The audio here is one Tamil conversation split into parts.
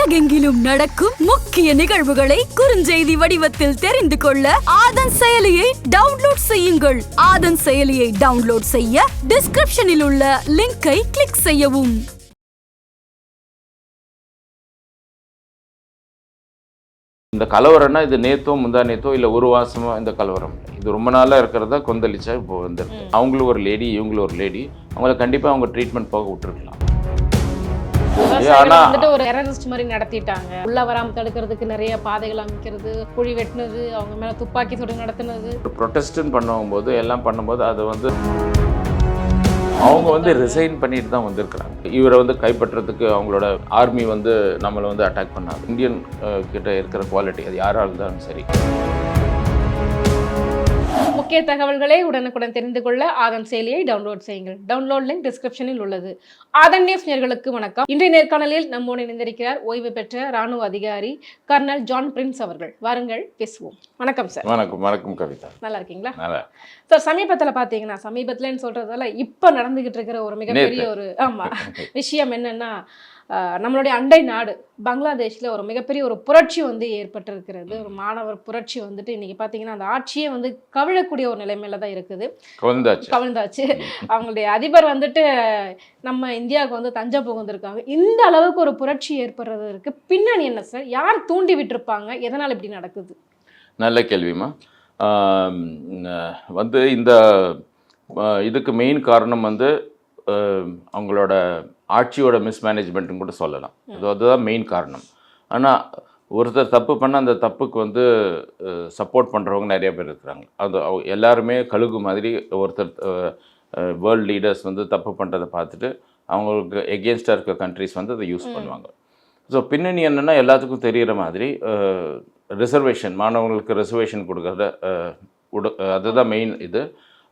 உலகெங்கிலும் நடக்கும் முக்கிய நிகழ்வுகளை குறுஞ்செய்தி வடிவத்தில் தெரிந்து கொள்ள ஆதன் செயலியை டவுன்லோட் செய்யுங்கள். ஆதன் செயலியை டவுன்லோட் செய்ய டிஸ்கிரிப்ஷனில் உள்ள லிங்கை கிளிக் செய்யவும். இந்த கலவரம்னா இது நேத்தோ முந்தா நேத்தோ இல்லை ஒரு வாசமோ இந்த கலவரம் இது ரொம்ப நாளாக இருக்கிறதா கொந்தளிச்சா இப்போ வந்துருக்கு. அவங்களும் ஒரு லேடி இவங்களும் ஒரு லேடி, அவங்கள கண்டிப்பாக அவங்க ட்ரீட்மெண்ட் போக விட்டுருக்கலாம். ஒரு டெரரிஸ்ட் மாதிரி நடத்திட்டாங்க. உள்ள வராம தடுக்கிறதுக்கு நிறைய பாதைகள் அமைக்கிறது, குழி வெட்டினது, அவங்க மேல துப்பாக்கி சூடு நடத்தினது, ப்ரொட்டஸ்டன் பண்ணும்போது எல்லாம் பண்ணும்போது அது வந்து அவங்க வந்து ரிசைன் பண்ணிட்டு தான் வந்திருக்கிறாங்க. இவரை வந்து கைப்பற்றதுக்கு அவங்களோட ஆர்மி வந்து நம்மளை வந்து அட்டாக் பண்ணாங்க. இந்தியன் கிட்ட இருக்கிற குவாலிட்டி அது யாராக இருந்தாலும் சரி. முக்கிய தகவல்களை உடனுக்குடன் தெரிந்து கொள்ள ஆதன் செயலியை டவுன்லோட் செய்யுங்கள். டவுன்லோட் லிங்க் டிஸ்கிரிப்ஷனில் உள்ளது. ஆதன் நியூஸ் நேயர்களுக்கு வணக்கம். இன்றைய நேர்காணலில் நம்மோடு இணைந்திருக்கிறார் ஓய்வு பெற்ற ராணுவ அதிகாரி கர்னல் ஜான் பிரின்ஸ் அவர்கள். வாருங்கள் பேசுவோம். வணக்கம் சார். வணக்கம். வணக்கம் கவிதா. நல்லா இருக்கீங்களா? நல்லா சார். சமீபத்தில் பார்த்தீங்கன்னா, சமீபத்தில்னு சொல்றதால இப்போ நடந்துகிட்டு இருக்கிற ஒரு மிகப்பெரிய ஒரு விஷயம் என்னன்னா, நம்மளுடைய அண்டை நாடு பங்களாதேஷில் ஒரு மிகப்பெரிய ஒரு புரட்சி வந்து ஏற்பட்டிருக்கிறது. ஒரு மாணவர் புரட்சி வந்துட்டு இன்னைக்கு பார்த்தீங்கன்னா அந்த ஆட்சியே வந்து கவிழக்கூடிய ஒரு நிலைமையில தான் இருக்குது. கவிழ்ந்தாச்சு. அவங்களுடைய அதிபர் வந்துட்டு நம்ம இந்தியாவுக்கு வந்து தஞ்சம் புகுந்திருக்காங்க. இந்த அளவுக்கு ஒரு புரட்சி ஏற்படுறதுக்கு பின்னணி என்ன சார்? யார் தூண்டி விட்டுருப்பாங்க? எதனால் இப்படி நடக்குது? நல்ல கேள்விமா. வந்து இந்த இதுக்கு மெயின் காரணம் வந்து அவங்களோட ஆட்சியோட மிஸ்மேனேஜ்மெண்ட்டுன்னு கூட சொல்லலாம். அதுதான் மெயின் காரணம். ஆனால் ஒருத்தர் தப்பு பண்ணால் அந்த தப்புக்கு வந்து சப்போர்ட் பண்ணுறவங்க நிறைய பேர் இருக்கிறாங்க. அது எல்லாருமே கழுகு மாதிரி ஒருத்தர் வேர்ல்டு லீடர்ஸ் வந்து தப்பு பண்ணுறதை பார்த்துட்டு அவங்களுக்கு எகென்ஸ்டாக இருக்க கண்ட்ரிஸ் வந்து அதை யூஸ் பண்ணுவாங்க. ஸோ பின்னணி என்னென்னா எல்லாத்துக்கும் தெரிகிற மாதிரி ரிசர்வேஷன், மாணவர்களுக்கு ரிசர்வேஷன் கொடுக்குறத அதுதான் மெயின் இது.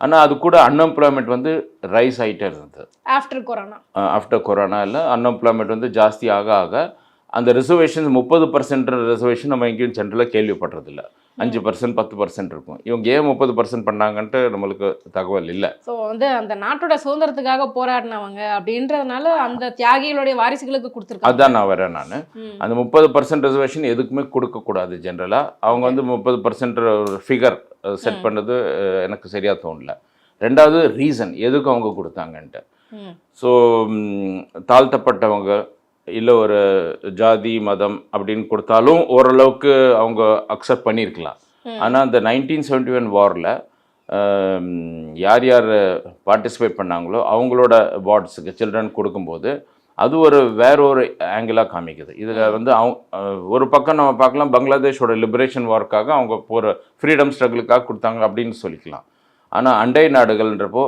ஆனால் அது கூட அன்எம்ப்ளாய்மெண்ட் வந்து ரைஸ் ஆகிட்டே இருந்தது. ஆஃப்டர் கொரோனா இல்லை, அன்எம்ப்ளாய்மெண்ட் வந்து ஜாஸ்தி ஆக ஆக அந்த ரிசர்வேஷன் 30% ரிசர்வேஷன் நம்ம எங்கேயும் ஜென்ரலாக கேள்விப்படுறதில்ல. 5%, 10% இருக்கும். இவங்க ஏன் 30% பண்ணாங்கன்ட்டு நம்மளுக்கு தகவல் இல்லை. ஸோ வந்து அந்த நாட்டோட சுதந்திரத்துக்காக போராடினவங்க அப்படின்றதுனால அந்த தியாகிகளுடைய வாரிசுகளுக்கு கொடுத்துருக்காங்க. அதுதான் நான் வரேன். நான் அந்த 30% ரிசர்வேஷன் எதுக்குமே கொடுக்கக்கூடாது. ஜென்ரலாக அவங்க வந்து 30% ஃபிகர் செட் பண்ணது எனக்கு சரியாக தோணல. ரெண்டாவது ரீசன் எதுக்கு அவங்க கொடுத்தாங்கன்ட்டு. ஸோ தாழ்த்தப்பட்டவங்க இல்லை ஒரு ஜாதி மதம் அப்படின்னு கொடுத்தாலும் ஓரளவுக்கு அவங்க அக்செப்ட் பண்ணியிருக்கலாம். ஆனால் அந்த 1971 வாரில் யார் யார் பார்ட்டிசிபேட் பண்ணாங்களோ அவங்களோட வார்ட்ஸுக்கு சில்ட்ரன் கொடுக்கும்போது அது வேற ஒரு ஆங்கிளாக காமிக்குது. இதில் வந்து ஒரு பக்கம் நம்ம பார்க்கலாம், பங்களாதேஷோட லிபரேஷன் வார்க்காக அவங்க போகிற ஃப்ரீடம் ஸ்ட்ரகிளுக்காக கொடுத்தாங்க அப்படின்னு சொல்லிக்கலாம். ஆனால் அண்டை நாடுகள்ன்றப்போ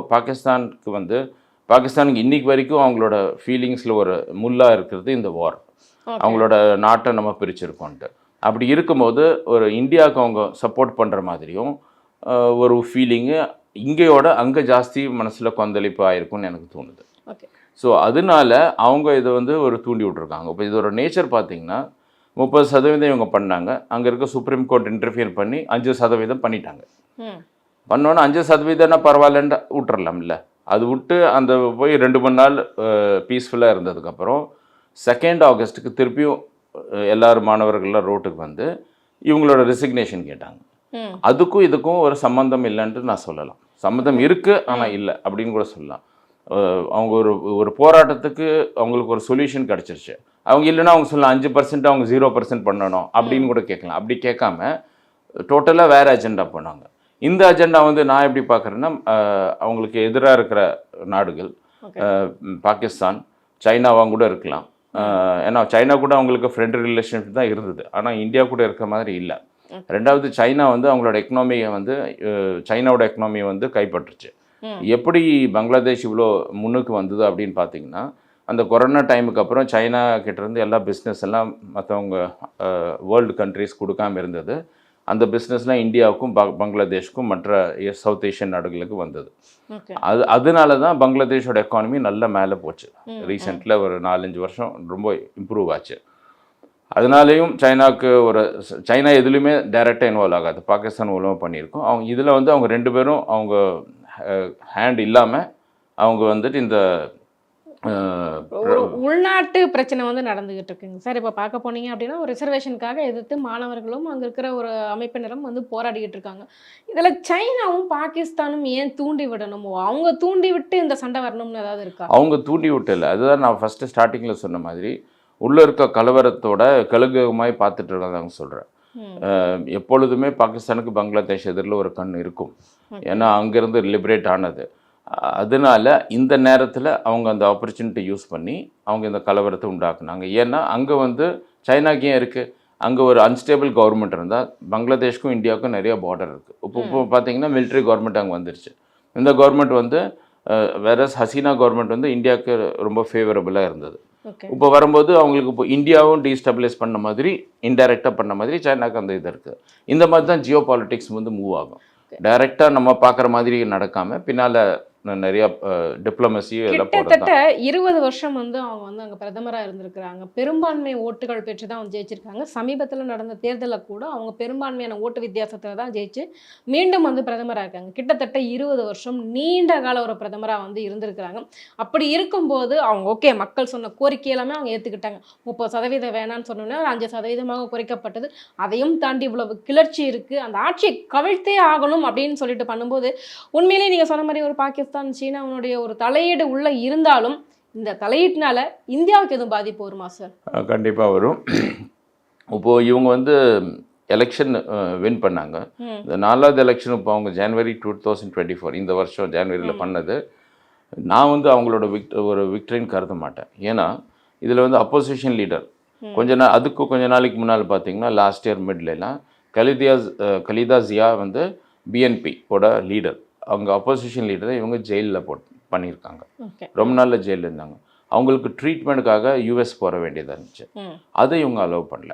பாகிஸ்தானுக்கு இன்றைக்கி வரைக்கும் அவங்களோட ஃபீலிங்ஸில் ஒரு முள்ளாக இருக்கிறது இந்த வார். அவங்களோட நாட்டை நம்ம பிரிச்சிருக்கோன்ட்டு. அப்படி இருக்கும்போது ஒரு இந்தியாவுக்கு அவங்க சப்போர்ட் பண்ணுற மாதிரியும் ஒரு ஃபீலிங்கு இங்கேயோட அங்கே ஜாஸ்தி மனசில் கொந்தளிப்பு ஆயிருக்கும்னு எனக்கு தோணுது. ஸோ அதனால அவங்க இதை வந்து ஒரு தூண்டி விட்ருக்காங்க. இப்போ இதோட நேச்சர் பார்த்திங்கன்னா 30% இவங்க பண்ணாங்க. அங்கே இருக்க சுப்ரீம் கோர்ட் இன்டர்ஃபியர் பண்ணி 5% பண்ணிட்டாங்க. பண்ணோன்னா 5%னா பரவாயில்லன்னு விட்டுறலாம் இல்லை. அது விட்டு அந்த போய் 2 மணி நாள் பீஸ்ஃபுல்லாக இருந்ததுக்கப்புறம் 2 ஆகஸ்ட்டுக்கு திருப்பியும் எல்லாரும் மாணவர்கள்லாம் ரோட்டுக்கு வந்து இவங்களோட ரெசிக்னேஷன் கேட்டாங்க. அதுக்கும் இதுக்கும் ஒரு சம்மந்தம் இல்லைன்ட்டு நான் சொல்லலாம். சம்மந்தம் இருக்குது ஆனால் இல்லை அப்படின்னு கூட சொல்லலாம். அவங்க ஒரு போராட்டத்துக்கு அவங்களுக்கு ஒரு சொல்யூஷன் கிடச்சிருச்சு. அவங்க இல்லைன்னா அவங்க சொல்லலாம் 5% அவங்க 0% பண்ணணும் அப்படின்னு கூட கேட்கலாம். அப்படி கேட்காம டோட்டலாக வேறு அஜெண்டா பண்ணாங்க. இந்த அஜெண்டா வந்து நான் எப்படி பார்க்குறேன்னா, அவங்களுக்கு எதிராக இருக்கிற நாடுகள் பாகிஸ்தான், சைனாவாக கூட இருக்கலாம். ஏன்னா சைனா கூட அவங்களுக்கு ஃப்ரெண்ட் ரிலேஷன்ஷிப் தான் இருந்தது. ஆனால் இந்தியா கூட இருக்கிற மாதிரி இல்லை. ரெண்டாவது சைனா வந்து அவங்களோட சைனாவோட எக்கனாமியை வந்து கைப்பற்றுச்சு. எப்படி பங்களாதேஷ் இவ்வளோ முன்னுக்கு வந்தது அப்படின்னு பார்த்தீங்கன்னா, அந்த கொரோனா டைமுக்கு அப்புறம் சைனா கிட்டேருந்து எல்லா பிஸ்னஸ் எல்லாம் மற்றவங்க வேர்ல்டு கண்ட்ரிஸ் கொடுக்காமல் இருந்தது. அந்த பிஸ்னஸ்லாம் இந்தியாவுக்கும் பங்களாதேஷ்க்கும் மற்ற சவுத் ஏஷியன் நாடுகளுக்கு வந்தது. அதனால தான் பங்களாதேஷோட எக்கானமி நல்ல மேலே போச்சு. ரீசெண்டில் ஒரு 4-5 வருஷம் ரொம்ப இம்ப்ரூவ் ஆச்சு. அதனாலேயும் சைனா எதுலேயுமே டைரெக்டாக இன்வால்வ் ஆகாது. பாகிஸ்தான் மூலமாக பண்ணியிருக்கோம். அவங்க இதில் வந்து அவங்க 2 பேரும் அவங்க ஹேண்ட் இல்லாமல் அவங்க வந்துட்டு இந்த ஒரு உள்நாட்டு பிரச்சனை வந்து நடந்துகிட்டு இருக்குங்க சார். இப்போ பார்க்க போனீங்க அப்படின்னா ஒரு ரிசர்வேஷனுக்காக எதிர்த்து மாணவர்களும் அங்கே இருக்கிற ஒரு அமைப்பினரும் வந்து போராடிக்கிட்டு இருக்காங்க. இதில் சைனாவும் பாகிஸ்தானும் ஏன் தூண்டி விடணுமோ, அவங்க தூண்டி விட்டு இந்த சண்டை வரணும்னு ஏதாவது இருக்கா? அவங்க தூண்டி விட்டல. அதுதான் நான் ஃபஸ்ட்டு ஸ்டார்டிங்கில் சொன்ன மாதிரி உள்ளே இருக்க கலவரத்தோட கழுகுமாய் பார்த்துட்டு இருக்காங்க சொல்கிறேன். எப்பொழுதுமே பாகிஸ்தானுக்கு பங்களாதேஷ் எதிரில் ஒரு கண் இருக்கும். ஏன்னா அங்கேருந்து லிபரேட் ஆனது. அதனால இந்த நேரத்தில் அவங்க அந்த ஆப்பர்ச்சுனிட்டி யூஸ் பண்ணி அவங்க இந்த கலவரத்தை உண்டாக்குனாங்க. ஏன்னா அங்கே வந்து சைனாக்கு ஏன் இருக்குது, அங்கே ஒரு அன்ஸ்டேபிள் கவர்மெண்ட் இருந்தால் பங்களாதேஷ்க்கும் இந்தியாவுக்கும் நிறைய பார்டர் இருக்குது. இப்போ பார்த்தீங்கன்னா மிலிட்ரி கவர்மெண்ட் அங்கே வந்துருச்சு. இந்த கவர்மெண்ட் வந்து வேற ஹசீனா கவர்மெண்ட் வந்து இந்தியாவுக்கு ரொம்ப ஃபேவரபுளாக இருந்தது. இப்போ வரும்போது அவங்களுக்கு இப்போ இந்தியாவும் டீஸ்டபிளைஸ் பண்ண மாதிரி இன்டைரக்டாக பண்ண மாதிரி சைனாக்கு அந்த இது இருக்குது. இந்த மாதிரி தான் ஜியோ பாலிட்டிக்ஸ் வந்து மூவ் ஆகும். டைரெக்டாக நம்ம பார்க்குற மாதிரி நடக்காமல் பின்னால் நிறைய டிப்ளமசி எல்லாம் கிட்டத்தட்ட 20 வருஷம் வந்து அவங்க வந்து அங்கே பிரதமராக இருந்திருக்கிறாங்க. பெரும்பான்மை ஓட்டுகள் பெற்று தான் வந்து ஜெயிச்சிருக்காங்க. சமீபத்தில் நடந்த தேர்தலில் கூட அவங்க பெரும்பான்மையான ஓட்டு வித்தியாசத்தில் தான் ஜெயிச்சு மீண்டும் வந்து பிரதமராக இருக்காங்க. கிட்டத்தட்ட 20 வருஷம் நீண்ட கால ஒரு பிரதமராக வந்து இருந்திருக்கிறாங்க. அப்படி இருக்கும்போது அவங்க ஓகே மக்கள் சொன்ன கோரிக்கை எல்லாமே அவங்க ஏற்றுக்கிட்டாங்க. 30% வேணான்னு சொன்னோன்னே ஒரு 5% குறைக்கப்பட்டது. அதையும் தாண்டி இவ்வளவு கிளர்ச்சி இருக்குது, அந்த ஆட்சியை கவிழ்த்தே ஆகணும் அப்படின்னு சொல்லிட்டு பண்ணும்போது உண்மையிலேயே நீங்கள் சொன்ன மாதிரி ஒரு பாகிஸ்தான் சீனாவுடைய ஒரு தலையீடு உள்ள இருந்தாலும் இந்த தலையீட்டினால இந்தியாவுக்கு எதுவும் பாதிப்பு வருமா சார்? கண்டிப்பாக வரும். இப்போது இவங்க வந்து எலெக்ஷன் வின் பண்ணாங்க. இந்த 4வது எலெக்ஷன் இப்போ அவங்க ஜனவரி 2024 இந்த வருஷம் ஜனவரியில் பண்ணது. நான் வந்து அவங்களோட ஒரு விக்டரின்னு கருத மாட்டேன். ஏன்னா இதில் வந்து அப்போசிஷன் லீடர் கொஞ்ச நாளைக்கு முன்னால் பார்த்தீங்கன்னா லாஸ்ட் இயர் மிட்லாம் கலிதா ஜியா வந்து பிஎன்பி ஓட லீடர், அவங்க அப்போசிஷன் லீடரை இவங்க ஜெயிலில் பண்ணியிருக்காங்க. ரொம்ப நாளில் ஜெயிலில் இருந்தாங்க. அவங்களுக்கு ட்ரீட்மெண்ட்டுக்காக யூஎஸ் போக வேண்டியதாக இருந்துச்சு. அதை இவங்க அலோவ் பண்ணல.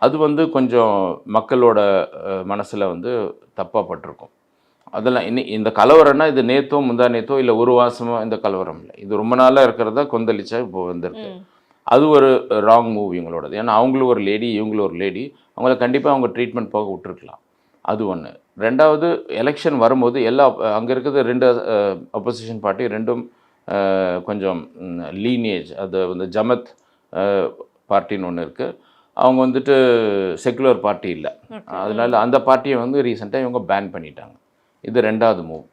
அது வந்து கொஞ்சம் மக்களோட மனசில் வந்து தப்பாக பட்டிருக்கும். அதெல்லாம் இந்த கலவரம்னா இது நேற்றோ முந்தா நேற்றோ இல்லை ஒரு மாதமோ இந்த கலவரம் இல்லை, இது ரொம்ப நாளாக இருக்கிறதா கொந்தளிச்சா இப்போ வந்திருக்கு. அது ஒரு ராங் மூவ் இவங்களோடது. ஏன்னா அவங்களும் ஒரு லேடி இவங்களும் ஒரு லேடி, அவங்கள கண்டிப்பாக அவங்க ட்ரீட்மெண்ட் போக விட்டுருக்கலாம். அது ஒன்று. ரெண்டாவது எலெக்ஷன் வரும்போது அங்கே இருக்கிறது 2 அப்போசிஷன் பார்ட்டி ரெண்டும் கொஞ்சம் லீனியேஜ், அது வந்து ஜமத் பார்ட்டின்னு ஒன்று இருக்குது. அவங்க வந்துட்டு செக்குலர் பார்ட்டி இல்லை. அதனால அந்த பார்ட்டியை வந்து ரீசெண்டாக இவங்க பேன் பண்ணிட்டாங்க. இது 2வது மூவ்.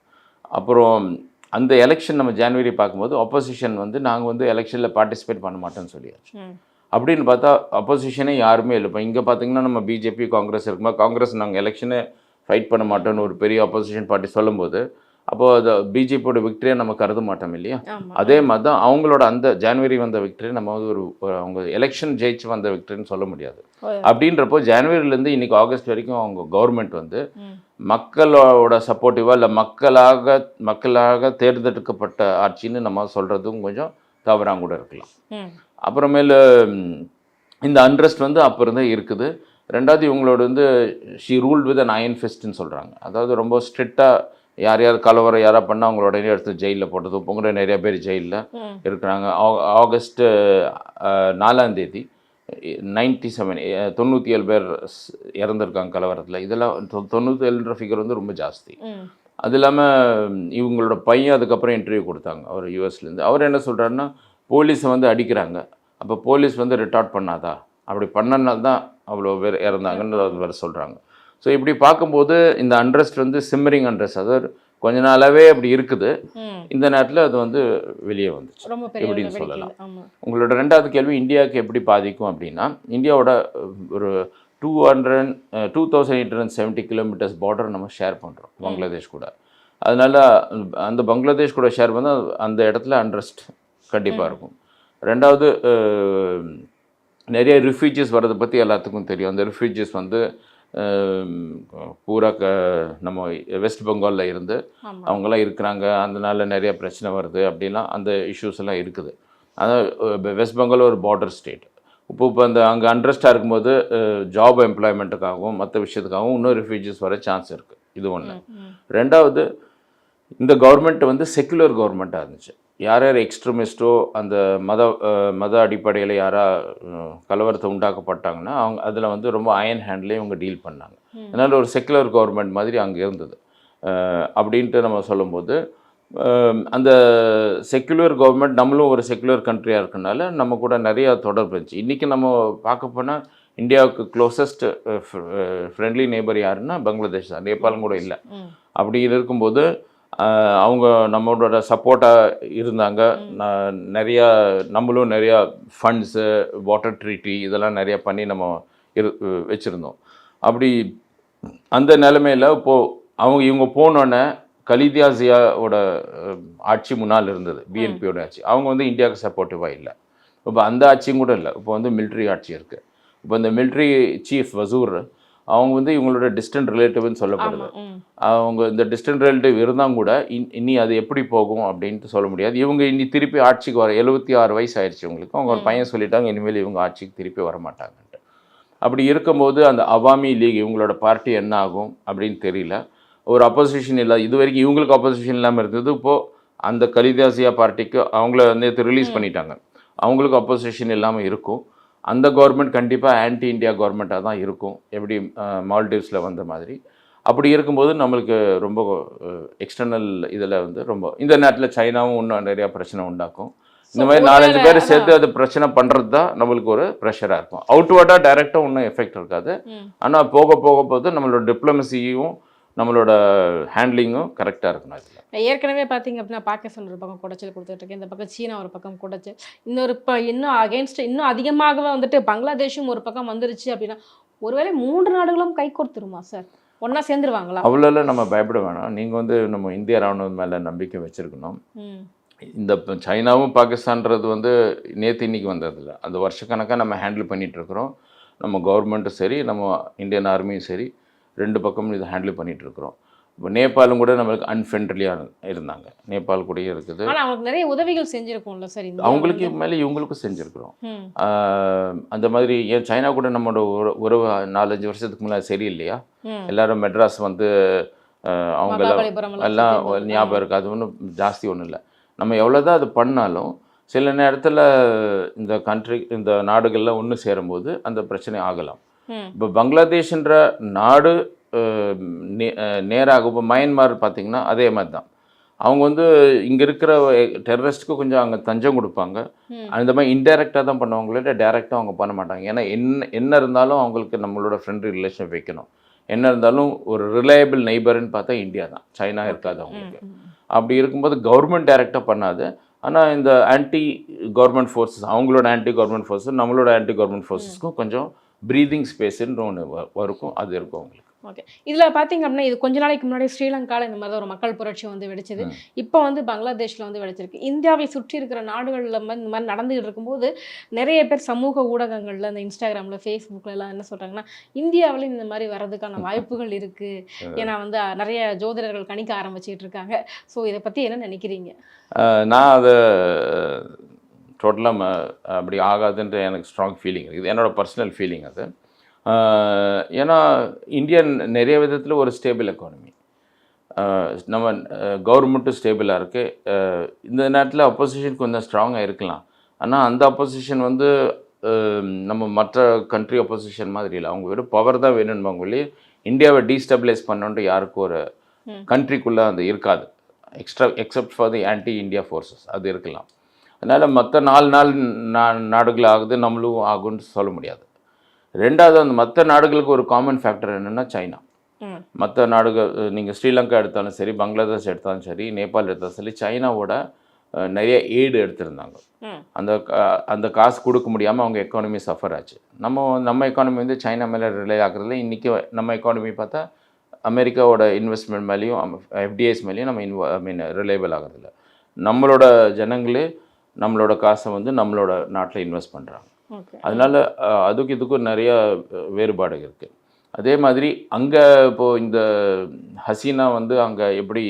அப்புறம் அந்த எலெக்ஷன் நம்ம ஜனவரி பார்க்கும்போது அப்போசிஷன் வந்து நாங்கள் வந்து எலெக்ஷனில் பார்ட்டிசிபேட் பண்ண மாட்டோம்னு சொல்லியாச்சு. அப்படின்னு பார்த்தா அப்போசிஷனே யாருமே இல்லை. இப்போ இங்கே பார்த்தீங்கன்னா நம்ம பிஜேபி காங்கிரஸ் இருக்குமா, காங்கிரஸ் நாங்கள் எலெக்ஷனை ஃபைட் பண்ண மாட்டோம்னு ஒரு பெரிய அப்போசிஷன் பார்ட்டி சொல்லும்போது அப்போது அது பிஜேபியோட விக்டரியை நம்ம கருத மாட்டோம் இல்லையா? அதே மாதிரி தான் அவங்களோட அந்த ஜனவரி வந்த விக்டரி நம்ம வந்து அவங்க எலெக்ஷன் ஜெயிச்சு வந்த விக்டரின்னு சொல்ல முடியாது. அப்படின்றப்போ ஜனவரிலேருந்து இன்றைக்கி ஆகஸ்ட் வரைக்கும் அவங்க கவர்மெண்ட் வந்து மக்களோட சப்போர்ட்டிவாக இல்லை மக்களாக தேர்ந்தெடுக்கப்பட்ட ஆட்சின்னு நம்ம சொல்கிறதும் கொஞ்சம் தவறாக கூட இருக்கலாம். அப்புறமேல இந்த அன்ரெஸ்ட் வந்து அப்போ இருந்தே இருக்குது. ரெண்டாவது இவங்களோட வந்து she ruled with an iron ஃபிஸ்ட்னு சொல்கிறாங்க. அதாவது ரொம்ப ஸ்ட்ரிக்டாக யார் கலவரம் யாராக பண்ணால் அவங்களோட எடுத்து ஜெயிலில் போட்டது. இப்போ கூட நிறைய பேர் ஜெயிலில் இருக்கிறாங்க. ஆகஸ்ட் 4ஆம் தேதி 97 பேர் இறந்துருக்காங்க கலவரத்தில். இதெல்லாம் 97ன்ற ஃபிகர் வந்து ரொம்ப ஜாஸ்தி. அது இல்லாமல் இவங்களோட பையன் அதுக்கப்புறம் இன்டர்வியூ கொடுத்தாங்க அவர் யூஎஸ்லேருந்து. அவர் என்ன சொல்கிறாருன்னா போலீஸை வந்து அடிக்கிறாங்க, அப்போ போலீஸ் வந்து ரிட்டார்ட் பண்ணாதா, அப்படி பண்ணனால தான் அவ்வளோ பேர் இறந்தாங்கன்னு வேறு சொல்கிறாங்க. ஸோ இப்படி பார்க்கும்போது இந்த அன்ரெஸ்ட் வந்து சிம்மரிங் அன்ரெஸ்ட், அதாவது கொஞ்ச நாளாகவே அப்படி இருக்குது. இந்த நேரத்தில் அது வந்து வெளியே வந்துச்சு எப்படின்னு சொல்லலாம். உங்களோட 2வது கேள்வி இந்தியாவுக்கு எப்படி பாதிக்கும் அப்படின்னா, இந்தியாவோட ஒரு 2870 கிலோமீட்டர்ஸ் பார்டர் நம்ம ஷேர் பண்ணுறோம் பங்களாதேஷ் கூட. அதனால் அந்த பங்களாதேஷ் கூட ஷேர் வந்து அந்த இடத்துல அன்ரெஸ்ட் கண்டிப்பாக இருக்கும். ரெண்டாவது நிறைய ரிஃப்யூஜிஸ் வர்றதை பற்றி எல்லாத்துக்கும் தெரியும். அந்த ரிஃப்யூஜிஸ் வந்து பூரா நம்ம வெஸ்ட் பெங்காலில் இருந்து அவங்களாம் இருக்கிறாங்க, அதனால நிறைய பிரச்சனை வருது அப்படிலாம் அந்த இஷ்யூஸ் எல்லாம் இருக்குது. அதாவது வெஸ்ட் பெங்கால் ஒரு பார்டர் ஸ்டேட். இப்போ அந்த அங்கே அன்ரெஸ்டாக இருக்கும்போது ஜாப் எம்ப்ளாய்மெண்ட்டுக்காகவும் மற்ற விஷயத்துக்காகவும் இன்னும் ரிஃப்யூஜிஸ் வர சான்ஸ் இருக்குது. இது ஒன்று. ரெண்டாவது இந்த கவர்மெண்ட் வந்து செக்குலர் கவர்மெண்ட்டாக இருந்துச்சு. யார் எக்ஸ்ட்ரீமிஸ்ட்டோ அந்த மத அடிப்படையில் கலவரத்தை உண்டாக்கப்பட்டாங்கன்னா அவங்க அதில் வந்து ரொம்ப அயன் ஹேண்ட்லேயே இவங்க டீல் பண்ணாங்க. அதனால் ஒரு செக்குலர் கவர்மெண்ட் மாதிரி அங்கே இருந்தது. அப்படின்ட்டு நம்ம சொல்லும்போது அந்த செக்குலர் கவர்மெண்ட், நம்மளும் ஒரு செக்குலர் கண்ட்ரியாக இருக்கனால நம்ம கூட நிறையா தொடர்பு இருந்துச்சு. இன்றைக்கி நம்ம பார்க்க போனால் இந்தியாவுக்கு க்ளோசஸ்ட் ஃப்ரெண்ட்லி நெய்பர் யாருன்னா பங்களாதேஷ் தான், நேபாளும் கூட இல்லை. அப்படி இருக்கும்போது அவங்க நம்மளோட சப்போர்ட்டாக இருந்தாங்க. நிறையா நம்மளும் நிறையா ஃபண்ட்ஸு, வாட்டர் ட்ரீட்டி இதெல்லாம் நிறையா பண்ணி நம்ம வச்சுருந்தோம். அப்படி அந்த நிலைமையில் இப்போது இவங்க போனோன்னே கலிதா ஜியாவோட ஆட்சி முன்னால் இருந்தது, பிஎன்பியோட ஆட்சி. அவங்க வந்து இந்தியாவுக்கு சப்போர்ட்டிவாக இல்லை. இப்போ அந்த ஆட்சியும் கூட இல்லை. இப்போ வந்து மிலிட்ரி ஆட்சி இருக்குது. இப்போ இந்த மிலிட்ரி சீஃப் வசூர் அவங்க வந்து இவங்களோட டிஸ்டன்ட் ரிலேட்டிவ்னு சொல்லப்படுது. அவங்க இந்த டிஸ்டன்ட் ரிலேட்டிவ் இருந்தால் கூட இனி அது எப்படி போகும் அப்படின்ட்டு சொல்ல முடியாது. இவங்க இனி திருப்பி ஆட்சிக்கு 76 வயசு ஆயிடுச்சு இவங்களுக்கு. அவங்க ஒரு பையன் சொல்லிட்டாங்க இனிமேல் இவங்க ஆட்சிக்கு திருப்பி வர மாட்டாங்கன்ட்டு. அப்படி இருக்கும்போது அந்த அவாமி லீக் இவங்களோட பார்ட்டி என்ன ஆகும் அப்படின்னு தெரியல. ஒரு அப்போசிஷன் இல்லை, இது வரைக்கும் இவங்களுக்கு அப்போசிஷன் இல்லாமல் இருந்தது. இப்போது அந்த கலிதா ஜியா பார்ட்டிக்கு அவங்கள நேற்று ரிலீஸ் பண்ணிட்டாங்க, அவங்களுக்கு அப்போசிஷன் இல்லாமல் இருக்கும். அந்த கவர்மெண்ட் கண்டிப்பாக ஆன்டி இண்டியா கவர்மெண்ட்டாக தான் இருக்கும், எப்படி மால்டீவ்ஸில் வந்த மாதிரி. அப்படி இருக்கும்போது நம்மளுக்கு ரொம்ப எக்ஸ்டர்னல் இதில் வந்து ரொம்ப இந்த நேரத்தில் சைனாவும் இன்னும் நிறையா பிரச்சனை உண்டாக்கும். இந்த மாதிரி 4-5 பேர் சேர்த்து அது பிரச்சனை பண்ணுறது தான் நம்மளுக்கு ஒரு ப்ரெஷராக இருக்கும். அவுட்வர்டாக டைரெக்டாக ஒன்றும் எஃபெக்ட் இருக்காது. ஆனால் போக போது நம்மளோட டிப்ளமசியும் நம்மளோட ஹேண்ட்லிங்கும் கரெக்டாக இருக்கணும். அதில் ஏற்கனவே பார்த்தீங்க அப்படின்னா பாகிஸ்தான் ஒரு பக்கம் குடைச்சல் கொடுத்துட்ருக்கு, இந்த பக்கம் சீனா ஒரு பக்கம் குடைச்சல், இன்னொரு இன்னும் அகேன்ஸ்ட் இன்னும் அதிகமாகவே வந்துட்டு பங்களாதேஷும் ஒரு பக்கம் வந்துருச்சு அப்படின்னா ஒருவேளை 3 நாடுகளும் கை கொடுத்துருமா சார்? ஒன்றா சேர்ந்துருவாங்களா? அவ்வளோலாம் நம்ம பயப்பட வேணாம். நீங்கள் வந்து நம்ம இந்திய ராணுவம் மேலே நம்பிக்கை வச்சுருக்கணும். இந்த சைனாவும் பாகிஸ்தான்றது வந்து நேற்று இன்னைக்கு வந்ததில்லை, அந்த வருஷக்கணக்காக நம்ம ஹேண்டில் பண்ணிகிட்ருக்குறோம். நம்ம கவர்மெண்ட்டும் சரி, நம்ம இந்தியன் ஆர்மியும் சரி, 2 பக்கமும் இதை ஹேண்டில் பண்ணிகிட்ருக்குறோம். இப்போ நேபாளும் கூட நம்மளுக்கு அன்ஃப்ரெண்ட்லியாக இருந்தாங்க, நேபாள் கூடயே இருக்குது. ஆனால் அவங்களுக்கு நிறைய உதவிகள் செஞ்சுருக்கோம்ல சார், அவங்களுக்கு மேலே இவங்களுக்கும் செஞ்சுருக்குறோம். அந்த மாதிரி ஏன் சைனா கூட நம்மளோட உறவு 4-5 வருஷத்துக்கு முன்னாடி சரியில்லையா? எல்லாரும் மெட்ராஸ் வந்து அவங்க எல்லாம் ஞாபகம் இருக்குது. அது ஒன்றும் ஜாஸ்தி ஒன்றும் இல்லை. நம்ம எவ்வளோதான் அது பண்ணாலும் சில நேரத்தில் இந்த நாடுகளில் ஒன்று சேரும்போது அந்த பிரச்சனை ஆகலாம். இப்போ பங்களாதேஷ்ன்ற நாடு நேராக இப்போ மயன்மார் பார்த்திங்கன்னா அதே மாதிரி தான். அவங்க வந்து இங்கே இருக்கிற டெரரிஸ்ட்டுக்கு கொஞ்சம் அங்கே தஞ்சம் கொடுப்பாங்க. அந்த மாதிரி இன்டெரக்டாக தான் பண்ணுவாங்களே, டேரெக்டாக அவங்க பண்ண மாட்டாங்க. ஏன்னா என்ன இருந்தாலும் அவங்களுக்கு நம்மளோட ஃப்ரெண்ட்லி ரிலேஷன் வைக்கணும். என்ன இருந்தாலும் ஒரு ரிலையபிள் நெய்பர்னு பார்த்தா இந்தியா தான், சைனா இருக்காது அவங்களுக்கு. அப்படி இருக்கும்போது கவர்மெண்ட் டைரெக்டாக பண்ணாது. ஆனால் இந்த ஆன்டி கவர்மெண்ட் ஃபோர்ஸஸ், அவங்களோட ஆன்டி கவர்மெண்ட் ஃபோர்ஸஸ் நம்மளோட ஆன்டி கவர்மெண்ட் ஃபோர்ஸஸ்க்கும் கொஞ்சம் ப்ரீதிங் ஸ்பேஸுன்னு ஒன்று இருக்கும், அது இருக்கும் அவங்களுக்கு. ஓகே, இதில் பார்த்தீங்க அப்படின்னா இது கொஞ்ச நாளைக்கு முன்னாடி ஸ்ரீலங்காவில் இந்த மாதிரி ஒரு மக்கள் புரட்சி வந்து வெடிச்சது. இப்போ வந்து பங்களாதேஷில் வந்து வெடிச்சிருக்கு. இந்தியாவை சுற்றி இருக்கிற நாடுகளில் இந்த மாதிரி நடந்துகிட்டு இருக்கும்போது நிறைய பேர் சமூக ஊடகங்களில், இந்த இன்ஸ்டாகிராமில், ஃபேஸ்புக்கிலலாம் என்ன சொல்கிறாங்கன்னா, இந்தியாவில் இந்த மாதிரி வர்றதுக்கான வாய்ப்புகள் இருக்குது, ஏன்னா வந்து நிறைய ஜோதிடர்கள் கணிக்க ஆரம்பிச்சிட்டு இருக்காங்க. ஸோ இதை பற்றி என்ன நினைக்கிறீங்க? நான் அதை டோட்டலாக அப்படி ஆகாதுன்ற எனக்கு ஸ்ட்ராங் ஃபீலிங் இருக்குது, என்னோடய பர்சனல் ஃபீலிங் அது. ஏன்னா இந்தியா நிறைய விதத்தில் ஒரு ஸ்டேபிள் எக்கானமி, நம்ம கவர்மெண்ட்டும் ஸ்டேபிளாக இருக்குது. இந்த நேரத்தில் அப்போசிஷன் கொஞ்சம் ஸ்ட்ராங்காக இருக்கலாம். ஆனால் அந்த அப்போசிஷன் வந்து நம்ம மற்ற கண்ட்ரி அப்போசிஷன் மாதிரி இல்லை, அவங்க வெறும் பவர் தான் வேணும்பாங்க இல்லையே, இந்தியாவை டீஸ்டபிளைஸ் பண்ணோன்ட்டு யாருக்கும் ஒரு கண்ட்ரிக்குள்ளே அது இருக்காது, except for the anti India forces அது இருக்கலாம். அதனால் மற்ற 4 நாடுகள் ஆகுது, நம்மளும் ஆகுன்னு சொல்ல முடியாது. ரெண்டாவது, அந்த மற்ற நாடுகளுக்கு ஒரு காமன் ஃபேக்டர் என்னென்னா சைனா. மற்ற நாடுகள் நீங்கள் ஸ்ரீலங்கா எடுத்தாலும் சரி, பங்களாதேஷ் எடுத்தாலும் சரி, நேபாள் எடுத்தாலும் சரி, சைனாவோட நிறைய எய்டு எடுத்திருந்தாங்க. அந்த காசு கொடுக்க முடியாமல் அவங்க எக்கானமி சஃபர் ஆச்சு. நம்ம எக்கானமி வந்து சைனா மேலே ரிலே ஆகுறதுல இன்றைக்கி நம்ம எக்கானமி பார்த்தா அமெரிக்காவோட இன்வெஸ்ட்மெண்ட் மேலேயும் எஃப்டிஐஸ் மேலேயும் நம்ம ரிலேபிள் ஆகிறதில்ல. நம்மளோட ஜனங்களே நம்மளோட காசை வந்து நம்மளோட நாட்டில் இன்வெஸ்ட் பண்ணுறாங்க. அதனால் அதுக்கு இதுக்கும் நிறையா வேறுபாடு இருக்குது. அதே மாதிரி அங்கே இப்போது இந்த ஹசீனா வந்து அங்கே எப்படி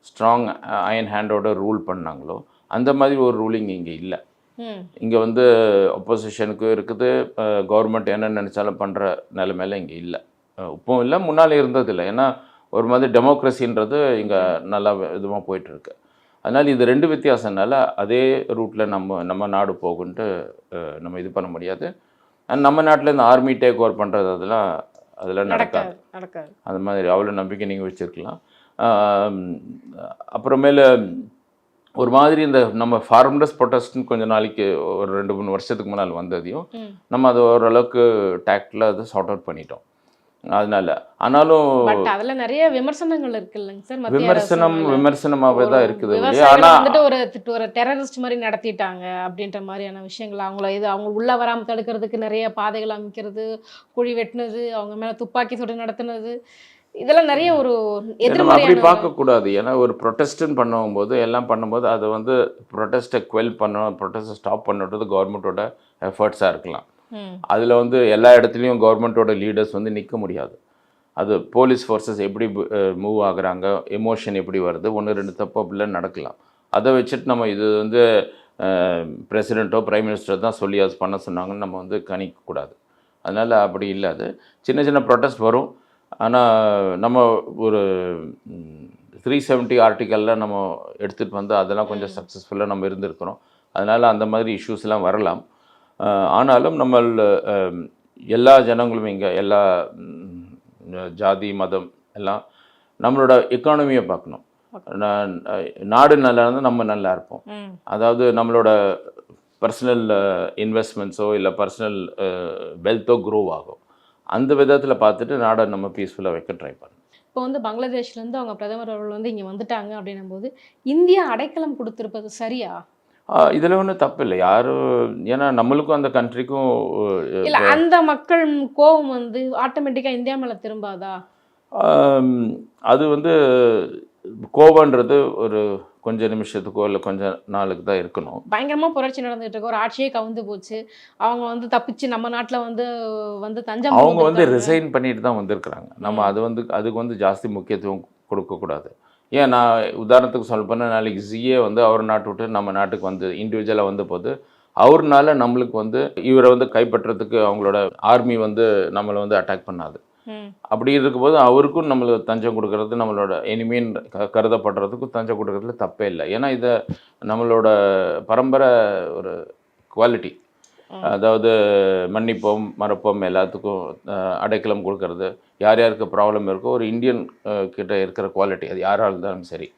ஸ்ட்ராங் அயன் ஹேண்டோட ரூல் பண்ணாங்களோ அந்த மாதிரி ஒரு ரூலிங் இங்கே இல்லை. இங்கே வந்து அப்போசிஷனுக்கு இருக்குது, கவர்மெண்ட் என்ன நினச்சாலும் பண்ணுற நிலைமையில இங்கே இல்லை, இப்போவும் இல்லை, முன்னால் இருந்ததில்லை. ஏன்னா ஒரு மாதிரி டெமோக்ரஸின்றது இங்கே நல்லா இதுவாக போயிட்டுருக்கு. அதனால் இது 2 வித்தியாசம்னால அதே ரூட்டில் நம்ம நாடு போகுன்ட்டு நம்ம இது பண்ண முடியாது. அண்ட் நம்ம நாட்டில் இந்த ஆர்மி டேக் ஓவர் பண்ணுறது அதெல்லாம் நடக்காது. அது மாதிரி அவ்வளோ நம்பிக்கை நீங்கள் வச்சுருக்கலாம். அப்புறமேல ஒரு மாதிரி இந்த நம்ம ஃபார்மர்ஸ் ப்ரொட்டஸ்ட்னு கொஞ்சம் நாளைக்கு ஒரு 2-3 வருஷத்துக்கு முன்னால் வந்ததையும் நம்ம அதை ஓரளவுக்கு டேக்டில் அதை சார்ட் அவுட் பண்ணிட்டோம். அதனால ஆனாலும் பட் அதுல நிறைய விமர்சனங்கள் இருக்கு இல்லைங்க சார்? மத்திய அரசு மேல. விமர்சனமாகவே தான் இருக்குது. விவசாயிகளை ஆனால் வந்துட்டு ஒரு டெரரிஸ்ட் மாதிரி நடத்திட்டாங்க அப்படின்ற மாதிரியான விஷயங்கள், அவங்க உள்ள வராம தடுக்கிறதுக்கு நிறைய பாதைகள் அமைக்கிறது, குழி வெட்டினது, அவங்க மேல துப்பாக்கி சூடு நடத்துனது, இதெல்லாம் நிறைய ஒரு நம்ம அப்படி எதிர்மறையான பார்க்கக்கூடாது. ஏன்னா ஒரு ப்ரொட்டஸ்ட்டுன்னு பண்ணும்போது எல்லாம் பண்ணும்போது அது வந்து ப்ரொட்டஸ்ட்டை குவெல் பண்ணணும், ப்ரொட்டஸ்ட்டை ஸ்டாப் பண்ணுறது கவர்மெண்ட்டோட எஃபர்ட்ஸாக இருக்கலாம். அதில் வந்து எல்லா இடத்துலையும் கவர்மெண்ட்டோட லீடர்ஸ் வந்து நிற்க முடியாது. அது போலீஸ் ஃபோர்ஸஸ் எப்படி மூவ் ஆகுறாங்க, எமோஷன் எப்படி வருது, 1-2 தப்பு அப்படிலாம் நடக்கலாம். அதை வச்சுட்டு நம்ம இது வந்து பிரசிடெண்ட்டோ பிரைம் மினிஸ்டரோ தான் சொல்லி அது பண்ண சொன்னாங்கன்னு நம்ம வந்து கணிக்கக்கூடாது. அதனால் அப்படி இல்லை. அது சின்ன சின்ன ப்ரொட்டஸ்ட் வரும். ஆனால் நம்ம ஒரு 370 ஆர்டிக்கல்லாம் நம்ம எடுத்துகிட்டு வந்து அதெல்லாம் கொஞ்சம் சக்ஸஸ்ஃபுல்லாக நம்ம இருந்திருக்கிறோம். அதனால் அந்த மாதிரி இஷ்யூஸ்லாம் வரலாம். ஆனாலும் நம்ம எல்லா ஜனங்களும் இங்கே எல்லா ஜாதி மதம் எல்லாம் நம்மளோட எக்கானமியை பார்க்கணும். நாடு நல்லா இருந்தால் நம்ம நல்லா இருப்போம். அதாவது நம்மளோட பர்சனல் இன்வெஸ்ட்மெண்ட்ஸோ இல்லை பர்சனல் வெல்த்தோ க்ரோ ஆகும். அந்த விதத்தில் பார்த்துட்டு நாடை நம்ம பீஸ்ஃபுல்லாக வைக்க ட்ரை பண்ணணும். இப்போ வந்து பங்களாதேஷ்லேருந்து அவங்க பிரதமர் அவர்கள் வந்து இங்கே வந்துட்டாங்க அப்படின்னும் போது இந்தியா அடைக்கலம் கொடுத்துருப்பது சரியா? இதில் ஒன்றும் தப்பு இல்லை யாரும். ஏன்னா நம்மளுக்கும் அந்த கண்ட்ரிக்கும் இல்லை, அந்த மக்கள் கோபம் வந்து ஆட்டோமேட்டிக்காக இந்தியா மேலே திரும்பாதா? அது வந்து கோபன்றது ஒரு கொஞ்ச நிமிஷத்துக்கோ இல்லை கொஞ்ச நாளுக்கு தான் இருக்கணும். பயங்கரமாக புரட்சி நடந்துகிட்டு இருக்கு, ஒரு ஆட்சியே கவுந்து போச்சு, அவங்க வந்து தப்பிச்சு நம்ம நாட்டில் வந்து தஞ்சம் அவங்க வந்து ரிசைன் பண்ணிட்டு தான் வந்திருக்கிறாங்க. நம்ம அது வந்து அதுக்கு வந்து ஜாஸ்தி முக்கியத்துவம் கொடுக்கக்கூடாது. ஏன் நான் உதாரணத்துக்கு சொல்ல போனால் நாளைக்கு ஜிஏ வந்து அவர் நாட்டு விட்டு நம்ம நாட்டுக்கு வந்து இண்டிவிஜுவலாக வந்த போது அவர்னால நம்மளுக்கு வந்து இவரை வந்து கைப்பற்றதுக்கு அவங்களோட ஆர்மி வந்து நம்மளை வந்து அட்டாக் பண்ணாது. அப்படி இருக்கும்போது அவருக்கும் நம்மளுக்கு தஞ்சம் கொடுக்கறது நம்மளோட எனிமீன் கருதப்படுறதுக்கும் தஞ்சம் கொடுக்கறதுல தப்பே இல்லை. ஏன்னா இதை நம்மளோட பரம்பரை ஒரு குவாலிட்டி. அதாவது மன்னிப்போம் மறப்போம் எல்லாத்துக்கும் அடைக்கலம் கொடுக்கறது, யார் யாருக்கு ப்ராப்ளம் இருக்கோ ஒரு இந்தியன் கிட்ட இருக்கிற குவாலிட்டி அது யாராக இருந்தாலும் சரி.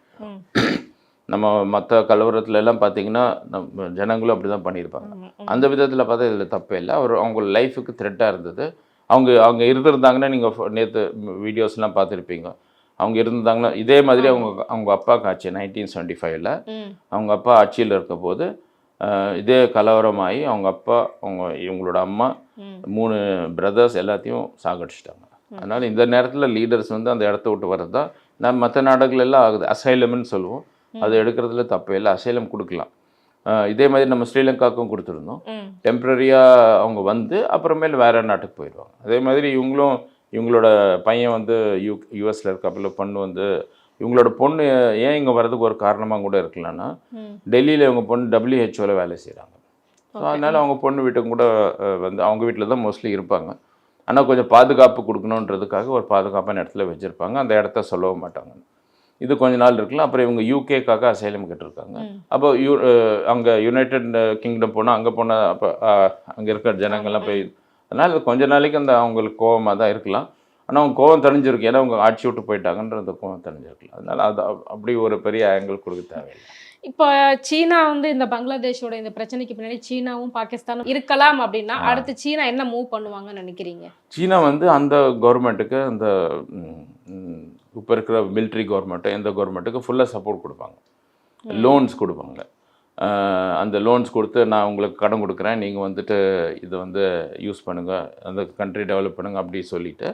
நம்ம மற்ற கலவரத்துல எல்லாம் பார்த்தீங்கன்னா நம்ம ஜனங்களும் அப்படி தான் பண்ணியிருப்பாங்க. அந்த விதத்தில் பார்த்தா இதில் தப்பே இல்லை. அவங்க லைஃபுக்கு த்ரெட்டாக இருந்தது. அவங்க இருந்திருந்தாங்கன்னா நீங்கள் நேற்று வீடியோஸ்லாம் பார்த்துருப்பீங்க. அவங்க இருந்திருந்தாங்கன்னா இதே மாதிரி அவங்க அப்பாவுக்கு ஆட்சி 1975 அவங்க அப்பா ஆட்சியில் இருக்க போது இதே கலவரமாகி அவங்க அப்பா இவங்களோட அம்மா 3 பிரதர்ஸ் எல்லாத்தையும் சாகடிச்சிட்டாங்க. அதனால் இந்த நேரத்தில் லீடர்ஸ் வந்து அந்த இடத்த விட்டு வர்றது தான் நம்ம மற்ற நாடுகள் எல்லாம் ஆகுது. அசைலம்னு சொல்லுவோம், அது எடுக்கிறதுல தப்பே இல்லை, அசைலம் கொடுக்கலாம். இதே மாதிரி நம்ம ஸ்ரீலங்காவுக்கும் கொடுத்துருந்தோம். டெம்ப்ரரியாக அவங்க வந்து அப்புறமேல வேறு நாட்டுக்கு போயிடுவாங்க. அதே மாதிரி இவங்களோட பையன் வந்து யூஎஸில் இருக்கப்பல பொண்ணு வந்து இவங்களோட பொண்ணு ஏன் இங்கே வர்றதுக்கு ஒரு காரணமாக கூட இருக்கலாம்னா டெல்லியில் இவங்க பொண்ணு WHO வேலை செய்கிறாங்க. ஸோ அதனால் அவங்க பொண்ணு வீட்டுக்கு கூட வந்து அவங்க வீட்டில் தான் மோஸ்ட்லி இருப்பாங்க. ஆனால் கொஞ்சம் பாதுகாப்பு கொடுக்கணுன்றதுக்காக ஒரு பாதுகாப்பான இடத்துல வச்சுருப்பாங்க. அந்த இடத்த சொல்லவும் மாட்டாங்க. இது கொஞ்ச நாள் இருக்கலாம். அப்புறம் இவங்க யூகேக்காக அசைலம் கேட்டிருக்காங்க. அப்போ அங்கே யுனைடெட் கிங்டம் போனால் அங்கே போனால் அப்போ அங்கே இருக்கிற ஜனங்கள்லாம் போய் அதனால் கொஞ்ச நாளைக்கு அந்த அவங்களுக்கு கோபமாக தான் இருக்கலாம். ஆனால் அவங்க கோபம் தெரிஞ்சிருக்கு, ஏன்னா அவங்க ஆட்சி விட்டு போயிட்டாங்கன்ற கோபம் தெரிஞ்சிருக்கலாம். அதனால் அது அப்படி ஒரு பெரிய ஆங்கிள் கொடுக்க தேவையில்லை. இப்போ சீனா வந்து இந்த பங்களாதேஷோட இந்த பிரச்சனைக்கு பின்னாடி சீனாவும் பாகிஸ்தானும் இருக்கலாம் அப்படின்னா அடுத்து சீனா என்ன மூவ் பண்ணுவாங்கன்னு நினைக்கிறீங்க? சீனா வந்து அந்த கவர்மெண்ட்டுக்கு அந்த இப்போ இருக்கிற மிலிட்ரி கவர்மெண்ட்டு எந்த கவர்மெண்ட்டுக்கு ஃபுல்லாக சப்போர்ட் கொடுப்பாங்க, லோன்ஸ் கொடுப்பாங்க. அந்த லோன்ஸ் கொடுத்து நான் உங்களுக்கு கடன் கொடுக்குறேன், நீங்கள் வந்துட்டு இதை வந்து யூஸ் பண்ணுங்கள், அந்த கண்ட்ரி டெவலப் பண்ணுங்கள் அப்படி சொல்லிவிட்டு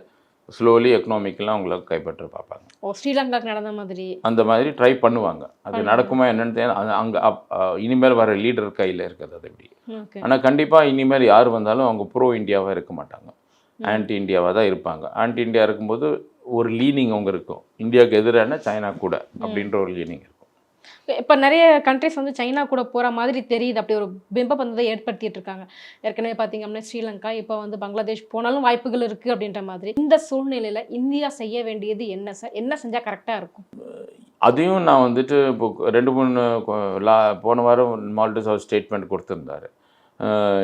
ஸ்லோலி எக்கனாமிக்கெலாம் அவங்கள கைப்பற்ற பார்ப்பாங்க. ஸ்ரீலங்காக்கு நடந்த மாதிரி அந்த மாதிரி ட்ரை பண்ணுவாங்க. அது நடக்குமா என்னன்னு அங்கே இனிமேல் வர லீடர் கையில் இருக்குது அது எப்படி. ஆனால் கண்டிப்பாக இனிமேல் யார் வந்தாலும் அவங்க ப்ரோ இந்தியாவாக இருக்க மாட்டாங்க, ஆன்டி இந்தியாவாக தான் இருப்பாங்க. ஆன்டி இந்தியா இருக்கும்போது ஒரு லீனிங் அவங்க இருக்கும், இந்தியாவுக்கு எதிரான சைனா கூட அப்படின்ற ஒரு லீனிங் இருக்கும். இப்போ நிறைய கண்ட்ரிஸ் வந்து சைனா கூட போகிற மாதிரி தெரியுது, அப்படி ஒரு பிம்ப பந்தத்தை ஏற்படுத்திட்டு இருக்காங்க. ஏற்கனவே பார்த்தீங்க அப்படின்னா ஸ்ரீலங்கா, இப்போ வந்து பங்களாதேஷ் போனாலும் வாய்ப்புகள் இருக்குது அப்படின்ற மாதிரி. இந்த சூழ்நிலையில் இந்தியா செய்ய வேண்டியது என்ன சார்? என்ன செஞ்சால் கரெக்டாக இருக்கும்? அதையும் நான் வந்துட்டு இப்போ 2-3 போன வாரம் மால்டிவ்ஸ் அவர் ஸ்டேட்மெண்ட் கொடுத்துருந்தாரு.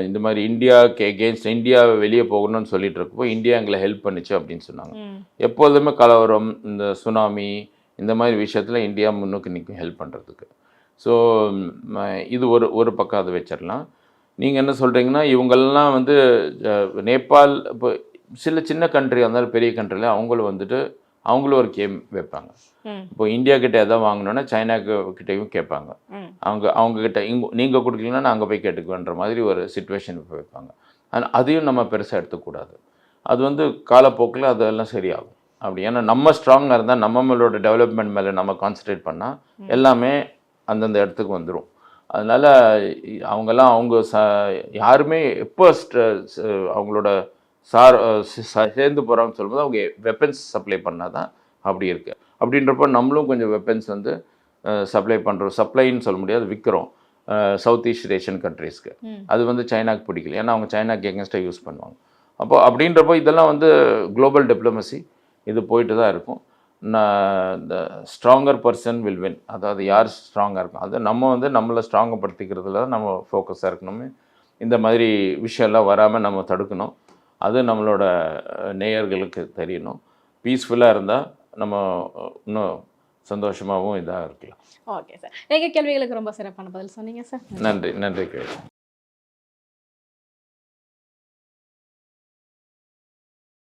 இந்த மாதிரி இந்தியாவுக்கு எகெயின்ஸ்ட் இந்தியாவை வெளியே போகணும்னு சொல்லிட்டு இருக்கப்போ இந்தியா எங்களை ஹெல்ப் பண்ணிச்சு அப்படின்னு சொன்னாங்க. எப்போதுமே கலவரம், இந்த சுனாமி, இந்த மாதிரி விஷயத்தில் இந்தியா முன்னுக்கு நிற்கும் ஹெல்ப் பண்ணுறதுக்கு. ஸோ இது ஒரு பக்கம் அதை வச்சிடலாம். நீங்கள் என்ன சொல்கிறீங்கன்னா, இவங்கெல்லாம் வந்து நேபாள் இப்போ சின்ன கண்ட்ரியாக இருந்தாலும் பெரிய கண்ட்ரியில் அவங்களும் ஒரு கேம் வைப்பாங்க. இப்போ இந்தியா கிட்ட எதாவது வாங்கினோன்னா சைனாக்கிட்டையும் கேட்பாங்க. அவங்கக்கிட்ட நீங்கள் கொடுக்கலன்னா நான் அங்கே போய் கேட்டுக்குவேன்ற மாதிரி ஒரு சிச்சுவேஷன் இப்போ வைப்பாங்க. ஆனால் அதையும் நம்ம பெருசாக எடுத்துக்கூடாது. அது வந்து காலப்போக்கில் அதெல்லாம் சரியாகும். அப்படி ஏன்னா நம்ம ஸ்ட்ராங்காக இருந்தால் நம்மளோட டெவலப்மெண்ட் மேலே நம்ம கான்சன்ட்ரேட் பண்ணால் எல்லாமே அந்தந்த இடத்துக்கு வந்துடும். அதனால் அவங்க யாருமே எப்போ அவங்களோட சேர்ந்து போகிறாங்கன்னு சொல்லும்போது அவங்க வெப்பன்ஸ் சப்ளை பண்ணால் தான் அப்படி இருக்குது. அப்படின்றப்போ நம்மளும் கொஞ்சம் வெப்பன்ஸ் வந்து சப்ளை பண்ணுறோம். சப்ளைன்னு சொல்ல முடியாது, விற்கிறோம் சவுத் ஈஸ்ட் ஏஷியன் கண்ட்ரீஸ்க்கு. அது வந்து சைனாக்கு பிடிக்கல, ஏன்னா அவங்க சைனாக்கு எகென்ஸ்டாக யூஸ் பண்ணுவாங்க. அப்போ அப்படின்றப்போ இதெல்லாம் வந்து குளோபல் டிப்ளமசி இது போயிட்டு தான் இருக்கும். இந்த ஸ்ட்ராங்கர் பர்சன் வில் வின். அதாவது யார் ஸ்ட்ராங்காக இருக்கும், அது நம்ம வந்து நம்மளை ஸ்ட்ராங்கப்படுத்திக்கிறதுல தான் நம்ம ஃபோக்கஸாக இருக்கணுமே. இந்த மாதிரி விஷயம்லாம் வராமல் நம்ம தடுக்கணும். அது நம்மளோட நேயர்களுக்கு தெரியணும். பீஸ்ஃபுல்லாக இருந்தால் நம்ம இன்னும் சந்தோஷமாகவும் இதாக இருக்கலாம். ஓகே சார், எங்கள் கேள்விகளுக்கு ரொம்ப சிறப்பான பதில் சொன்னீங்க சார். நன்றி கேள்வி.